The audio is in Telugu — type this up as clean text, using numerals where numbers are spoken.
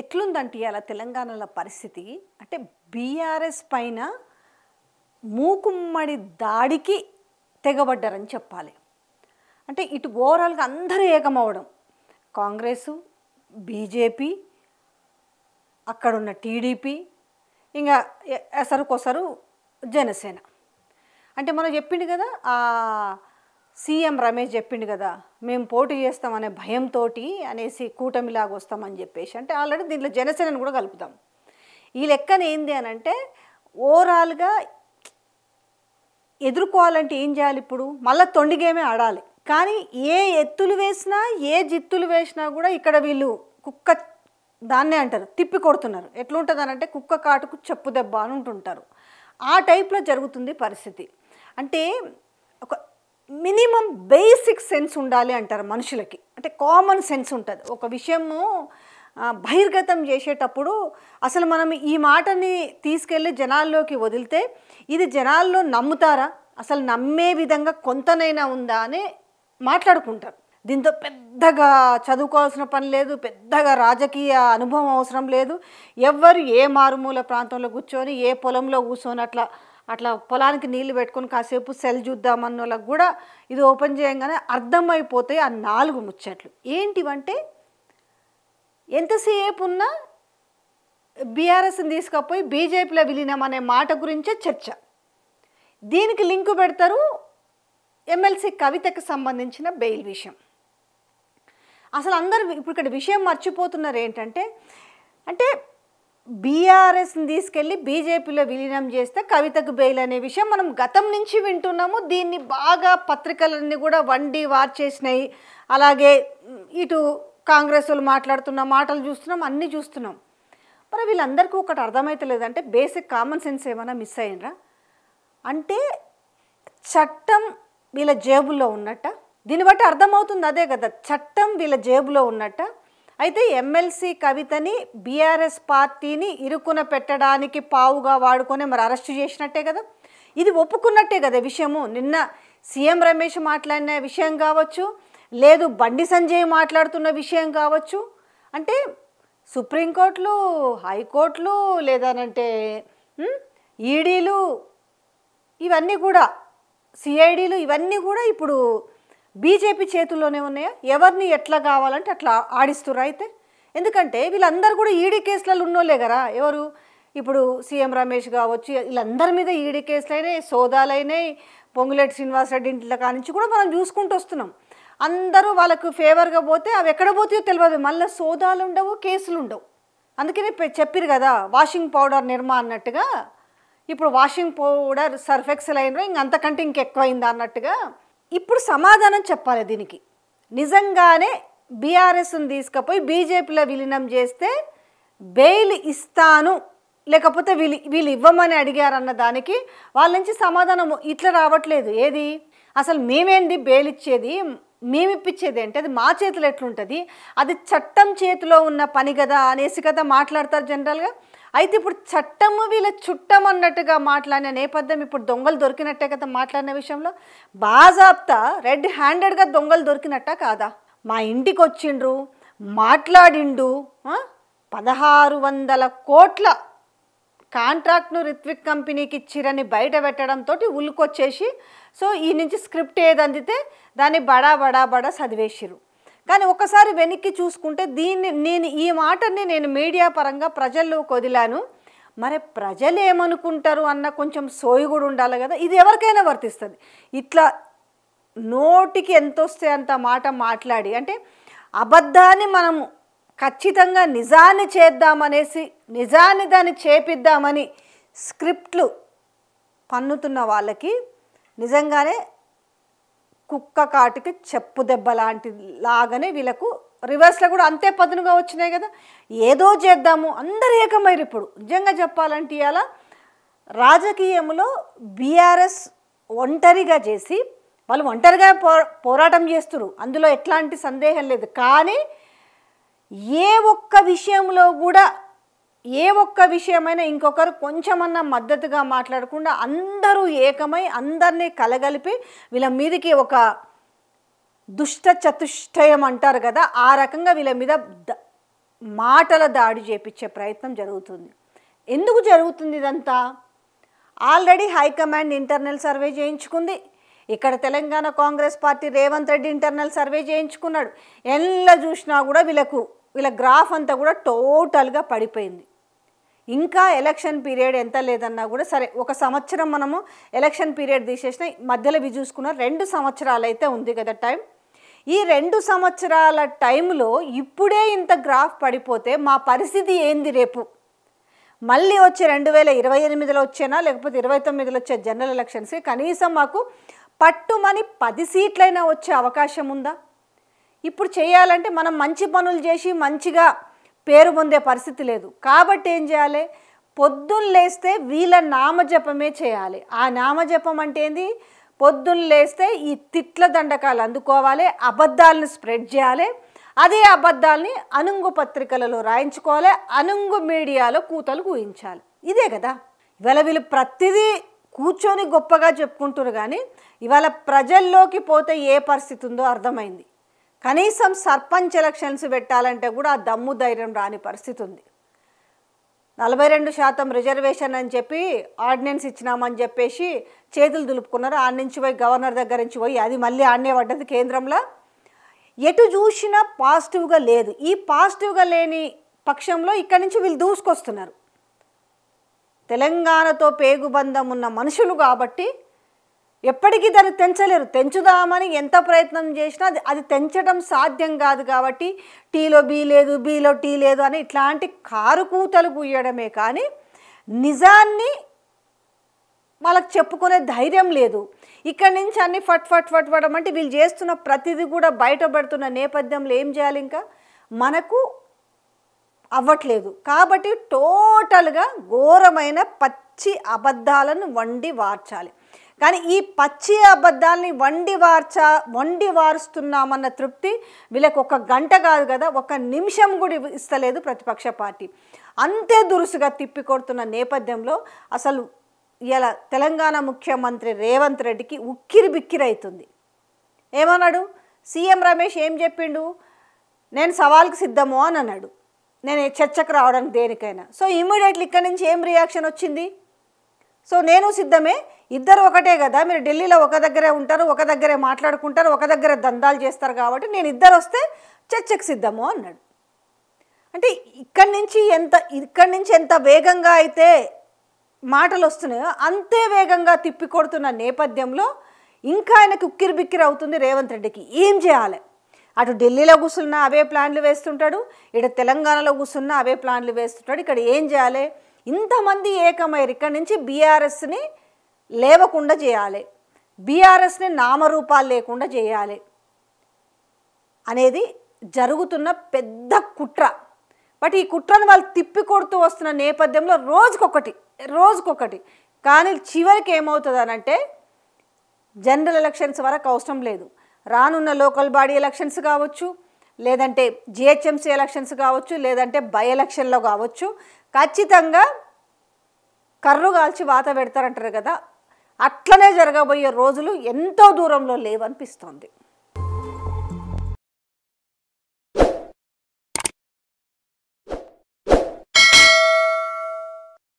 ఎట్లుందంటే అలా తెలంగాణలో పరిస్థితి అంటే బీఆర్ఎస్ పైన మూకుమ్మడి దాడికి తెగబడ్డారని చెప్పాలి. అంటే ఇటు ఓవరాల్గా అందరూ ఏకమవడం, కాంగ్రెసు, బీజేపీ, అక్కడున్న టీడీపీ, ఇంకా ఎసరుకొసరు జనసేన. అంటే మనం చెప్పిండు కదా, సీఎం రమేష్ చెప్పిండు కదా, మేము పోటీ చేస్తామనే భయంతో అనేసి కూటమిలాగా వస్తామని చెప్పేసి. అంటే ఆల్రెడీ దీంట్లో జనసేనను కూడా కలుపుతాం. ఈ లెక్కన ఏంది అని అంటే ఓవరాల్గా ఎదుర్కోవాలంటే ఏం చేయాలి? ఇప్పుడు మళ్ళీ తొండిగేమే ఆడాలి. కానీ ఏ ఎత్తులు వేసినా ఏ జిత్తులు వేసినా కూడా ఇక్కడ వీళ్ళు కుక్క దాన్నే అంటారు, తిప్పి కొడుతున్నారు. ఎట్లుంటుంది అని అంటే కుక్క కాటుకు చెప్పు దెబ్బ అని ఉంటుంటారు. ఆ టైప్లో జరుగుతుంది పరిస్థితి. అంటే ఒక మినిమం బేసిక్ సెన్స్ ఉండాలి అంటారు మనుషులకి. అంటే కామన్ సెన్స్ ఉంటుంది. ఒక విషయము బహిర్గతం చేసేటప్పుడు అసలు మనం ఈ మాటని తీసుకెళ్ళి జనాల్లోకి వదిలితే ఇది జనాల్లో నమ్ముతారా, అసలు నమ్మే విధంగా కొంతనైనా ఉందా అని మాట్లాడుకుంటారు. దీంతో పెద్దగా చదువుకోవాల్సిన పని లేదు, పెద్దగా రాజకీయ అనుభవం అవసరం లేదు. ఎవ్వరు ఏ మారుమూల ప్రాంతంలో కూర్చొని ఏ పొలంలో కూర్చొని అట్లా పొలానికి నీళ్లు పెట్టుకొని కాసేపు సెల్ చూద్దామన్న వాళ్ళకి కూడా ఇది ఓపెన్ చేయగానే అర్థమైపోతాయి ఆ 4 ముచ్చట్లు. ఏంటివంటే ఎంతసేపు ఉన్నా బీఆర్ఎస్ని తీసుకపోయి బీజేపీలో విలీనం అనే మాట గురించే చర్చ. దీనికి లింకు పెడతారు ఎమ్మెల్సీ కవితకి సంబంధించిన బెయిల్ విషయం. అసలు అందరూ ఇప్పుడు ఇక్కడ విషయం మర్చిపోతున్నారు ఏంటంటే, అంటే బీఆర్ఎస్ని తీసుకెళ్ళి బీజేపీలో విలీనం చేస్తే కవితకు బెయిల్ అనే విషయం మనం గతం నుంచి వింటున్నాము. దీన్ని బాగా పత్రికలన్నీ కూడా వండి వార్చేసినాయి. అలాగే ఇటు కాంగ్రెస్ వాళ్ళు మాట్లాడుతున్న మాటలు చూస్తున్నాం, అన్నీ చూస్తున్నాం. మరి వీళ్ళందరికీ ఒకటి అర్థమవుతలేదంటే బేసిక్ కామన్ సెన్స్ ఏమైనా మిస్ అయ్యిండ్రా? అంటే చట్టం వీళ్ళ జేబుల్లో ఉన్నట్ట. దీన్ని బట్టి అర్థమవుతుంది అదే కదా, చట్టం వీళ్ళ జేబులో ఉన్నట్ట. అయితే ఎమ్మెల్సీ కవితని బీఆర్ఎస్ పార్టీని ఇరుకున పెట్టడానికి పావుగా వాడుకొని మరి అరెస్టు చేసినట్టే కదా, ఇది ఒప్పుకున్నట్టే కదా విషయము. నిన్న సీఎం రమేష్ మాట్లాడిన విషయం కావచ్చు, లేదు బండి సంజయ్ మాట్లాడుతున్న విషయం కావచ్చు. అంటే సుప్రీంకోర్టులు, హైకోర్టులు, లేదనంటే ఈడీలు, ఇవన్నీ కూడా సిఐడీలు, ఇవన్నీ కూడా ఇప్పుడు బీజేపీ చేతుల్లోనే ఉన్నాయా? ఎవరిని ఎట్లా కావాలంటే అట్లా ఆడిస్తున్నారు. అయితే ఎందుకంటే వీళ్ళందరూ కూడా ఈడీ కేసులలో ఉన్నోళ్ళే కదా. ఎవరు ఇప్పుడు సీఎం రమేష్ కావచ్చు, వీళ్ళందరి మీద ఈడీ కేసులైనాయి, సోదాలైనాయి. పొంగులేటి శ్రీనివాసరెడ్డి ఇంట్లో కానించి కూడా మనం చూసుకుంటూ వస్తున్నాం. అందరూ వాళ్ళకు ఫేవర్గా పోతే అవి ఎక్కడ పోతాయో తెలియదు. మళ్ళీ సోదాలు ఉండవు, కేసులు ఉండవు. అందుకనే చెప్పారు కదా, వాషింగ్ పౌడర్ నిర్మా అన్నట్టుగా ఇప్పుడు వాషింగ్ పౌడర్ సర్ఫ్ ఎక్సెల్ అయినో ఇంకంతకంటే ఇంకెక్కువైందా అన్నట్టుగా ఇప్పుడు సమాధానం చెప్పాలి దీనికి. నిజంగానే బీఆర్ఎస్ని తీసుకుపోయి బీజేపీలో విలీనం చేస్తే బెయిల్ ఇస్తాను, లేకపోతే వీళ్ళు ఇవ్వమని అడిగారన్న దానికి వాళ్ళ నుంచి సమాధానం ఇట్లా రావట్లేదు. ఏది అసలు మేమేంది బెయిల్ ఇచ్చేది, మేమిప్పించేది అంటే అది మా చేతిలో ఎట్లుంటుంది, అది చట్టం చేతిలో ఉన్న పని కదా అనేసి కదా మాట్లాడతారు జనరల్గా. అయితే ఇప్పుడు చట్టము వీళ్ళ చుట్టం అన్నట్టుగా మాట్లాడిన నేపథ్యం ఇప్పుడు దొంగలు దొరికినట్టే కదా మాట్లాడిన విషయంలో. బాజాప్తా రెడ్ హ్యాండెడ్గా దొంగలు దొరికినట్ట కాదా? మా ఇంటికి వచ్చిండ్రు, మాట్లాడిండు, 1600 కోట్ల కాంట్రాక్ట్ను రిత్విక్ కంపెనీకి ఇచ్చిరని బయట పెట్టడంతో ఉల్లుకొచ్చేసి సో ఈ నుంచి స్క్రిప్ట్ ఏది అందితే దాన్ని బడా బడా బడా చదివేసిరు. కానీ ఒకసారి వెనక్కి చూసుకుంటే నేను ఈ మాటని నేను మీడియా పరంగా ప్రజల్లోకి వదిలాను, మరి ప్రజలు ఏమనుకుంటారు అన్న కొంచెం సోయి కూడా ఉండాలి కదా. ఇది ఎవరికైనా వర్తిస్తుంది. ఇట్లా నోటికి ఎంత వస్తే అంత మాట మాట్లాడి, అంటే అబద్ధాన్ని మనము ఖచ్చితంగా నిజాన్ని చేద్దామనేసి నిజాన్ని దాన్ని చేపిద్దామని స్క్రిప్ట్లు పన్నుతున్న వాళ్ళకి నిజంగానే కుక్క కాటుకి చెప్పు దెబ్బ లాగానే వీళ్ళకు రివర్స్లో కూడా అంతే పదునుగా వచ్చినాయి కదా. ఏదో చేద్దాము అందరు ఏకమైరు. ఇప్పుడు నిజంగా చెప్పాలంటే ఇవాళ రాజకీయంలో బీఆర్ఎస్ ఒంటరిగా చేసి వాళ్ళు ఒంటరిగా పోరాటం చేస్తున్నారు, అందులో ఎట్లాంటి సందేహం లేదు. కానీ ఏ ఒక్క విషయంలో కూడా ఏ ఒక్క విషయమైనా ఇంకొకరు కొంచెమన్నా మద్దతుగా మాట్లాడకుండా అందరూ ఏకమై అందరినీ కలగలిపి వీళ్ళ మీదకి ఒక దుష్ట చతుష్టయం అంటారు కదా, ఆ రకంగా వీళ్ళ మీద మాటల దాడి చేపించే ప్రయత్నం జరుగుతుంది. ఎందుకు జరుగుతుంది ఇదంతా? ఆల్రెడీ హైకమాండ్ ఇంటర్నల్ సర్వే చేయించుకుంది. ఇక్కడ Telangana Congress party Revanth Reddy internal survey చేయించుకున్నాడు. ఎలా చూసినా కూడా వీళ్ళ గ్రాఫ్ అంతా కూడా టోటల్గా పడిపోయింది. ఇంకా ఎలక్షన్ పీరియడ్ ఎంత లేదన్నా కూడా సరే, 1 సంవత్సరం మనము ఎలక్షన్ పీరియడ్ తీసేసిన, మధ్యలో ఇవి చూసుకున్న 2 సంవత్సరాలు అయితే ఉంది కదా టైం. ఈ 2 సంవత్సరాల టైంలో ఇప్పుడే ఇంత గ్రాఫ్ పడిపోతే మా పరిస్థితి ఏంది రేపు? మళ్ళీ వచ్చే 2028లో వచ్చేనా లేకపోతే 29లో వచ్చే జనరల్ ఎలక్షన్స్కి కనీసం మాకు పట్టుమని 10 సీట్లైనా వచ్చే అవకాశం ఉందా? ఇప్పుడు చేయాలంటే మనం మంచి పనులు చేసి మంచిగా పేరు పొందే పరిస్థితి లేదు. కాబట్టి ఏం చేయాలి? పొద్దున్న లేస్తే వీళ్ళ నామజపమే చేయాలి. ఆ నామజపం అంటే ఏంది? పొద్దున్న లేస్తే ఈ తిట్ల దండకాలు అందుకోవాలి, అబద్ధాలను స్ప్రెడ్ చేయాలి, అదే అబద్ధాలని అనుంగు పత్రికలలో రాయించుకోవాలి, అనుంగు మీడియాలో కూతలు కూయించాలి. ఇదే కదా ఇవాళ వీళ్ళు ప్రతిదీ కూర్చొని గొప్పగా చెప్పుకుంటారు. కానీ ఇవాళ ప్రజల్లోకి పోతే ఏ పరిస్థితి ఉందో అర్థమైంది. కనీసం సర్పంచ్ ఎలక్షన్స్ పెట్టాలంటే కూడా ఆ దమ్ము ధైర్యం రాని పరిస్థితి ఉంది. 42% రిజర్వేషన్ అని చెప్పి ఆర్డినెన్స్ ఇచ్చినామని చెప్పేసి చేతులు దులుపుకున్నారు. ఆడ నుంచి పోయి గవర్నర్ దగ్గర నుంచి పోయి అది మళ్ళీ ఆడనే పడ్డది కేంద్రంలో. ఎటు చూసినా పాజిటివ్గా లేదు. ఈ పాజిటివ్గా లేని పక్షంలో ఇక్కడి నుంచి వీళ్ళు దూసుకొస్తున్నారు. తెలంగాణతో పేగుబంధం ఉన్న మనుషులు కాబట్టి ఎప్పటికీ దాన్ని తెంచలేరు. తెంచుదామని ఎంత ప్రయత్నం చేసినా అది తెంచడం సాధ్యం కాదు. కాబట్టి టీలో బీ లేదు, బీలో టీ లేదు అని ఇట్లాంటి కారు కూతలు కూయడమే కానీ నిజాన్ని వాళ్ళకి చెప్పుకునే ధైర్యం లేదు. ఇక్కడి నుంచి అన్ని ఫట్ అంటే వీళ్ళు చేస్తున్న ప్రతిదీ కూడా బయటపడుతున్న నేపథ్యంలో ఏం చేయాలి? ఇంకా మనకు అవ్వట్లేదు. కాబట్టి టోటల్గా ఘోరమైన పచ్చి అబద్ధాలను వండి వార్చాలి. కానీ ఈ పచ్చి అబద్ధాలని వండి వారుస్తున్నామన్న తృప్తి వీళ్ళకి 1 గంట కాదు కదా, 1 నిమిషం కూడా ఇస్తలేదు ప్రతిపక్ష పార్టీ. అంతే దురుసుగా తిప్పికొడుతున్న నేపథ్యంలో అసలు ఇలా తెలంగాణ ముఖ్యమంత్రి రేవంత్ రెడ్డికి ఉక్కిరి బిక్కిరి అవుతుంది. ఏమన్నాడు? సీఎం రమేష్ ఏం చెప్పిండు? నేను సవాల్కి సిద్ధము అని అన్నాడు. నేను చర్చకు రావడానికి దేనికైనా. సో ఇమ్మీడియట్లీ ఇక్కడి నుంచి ఏం రియాక్షన్ వచ్చింది? సో నేను సిద్ధమే, ఇద్దరు ఒకటే కదా, మీరు ఢిల్లీలో ఒక దగ్గరే ఉంటారు, ఒక దగ్గరే మాట్లాడుకుంటారు, ఒక దగ్గరే దందాలు చేస్తారు కాబట్టి నేను ఇద్దరు వస్తే చర్చకు సిద్ధము అన్నాడు. అంటే ఇక్కడి నుంచి ఎంత వేగంగా అయితే మాటలు వస్తున్నాయో అంతే వేగంగా తిప్పికొడుతున్న నేపథ్యంలో ఇంకా ఆయనకి ఉక్కిరి బిక్కిరి అవుతుంది రేవంత్ రెడ్డికి. ఏం చేయాలి? అటు ఢిల్లీలో కూర్చున్నా అవే ప్లాన్లు వేస్తుంటాడు, ఇటు తెలంగాణలో కూర్చున్నా అవే ప్లాన్లు వేస్తుంటాడు. ఇక్కడ ఏం చేయాలి? ఇంతమంది ఏకమయ్యారు. ఇక్కడి నుంచి బీఆర్ఎస్ని లేవకుండా చేయాలి, బీఆర్ఎస్ని నామరూపాలు లేకుండా చేయాలి అనేది జరుగుతున్న పెద్ద కుట్ర. బట్ ఈ కుట్రను వాళ్ళు తిప్పికొడుతూ వస్తున్న నేపథ్యంలో రోజుకొకటి కానీ చివరికి ఏమవుతుంది అనంటే జనరల్ ఎలక్షన్స్ వరకు అవసరం లేదు. రానున్న లోకల్ బాడీ ఎలక్షన్స్ కావచ్చు, లేదంటే జిహెచ్ఎంసీ ఎలక్షన్స్ కావచ్చు, లేదంటే బై ఎలక్షన్లో కావచ్చు, ఖచ్చితంగా కర్రు కాల్చి వాత పెడతారంటారు కదా, అట్లనే జరగబోయే రోజులు ఎంతో దూరంలో లేవనిపిస్తోంది.